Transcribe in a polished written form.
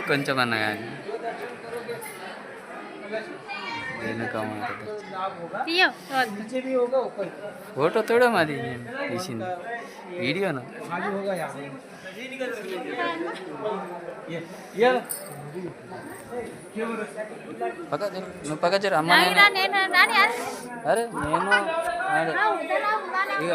కొంచెం అన్న కానీ ఫోటో తోడా మాది నేను తీసింది వీడియోనా పక్క నువ్వు పక్క జర అమ్మ అరే నేను ఇక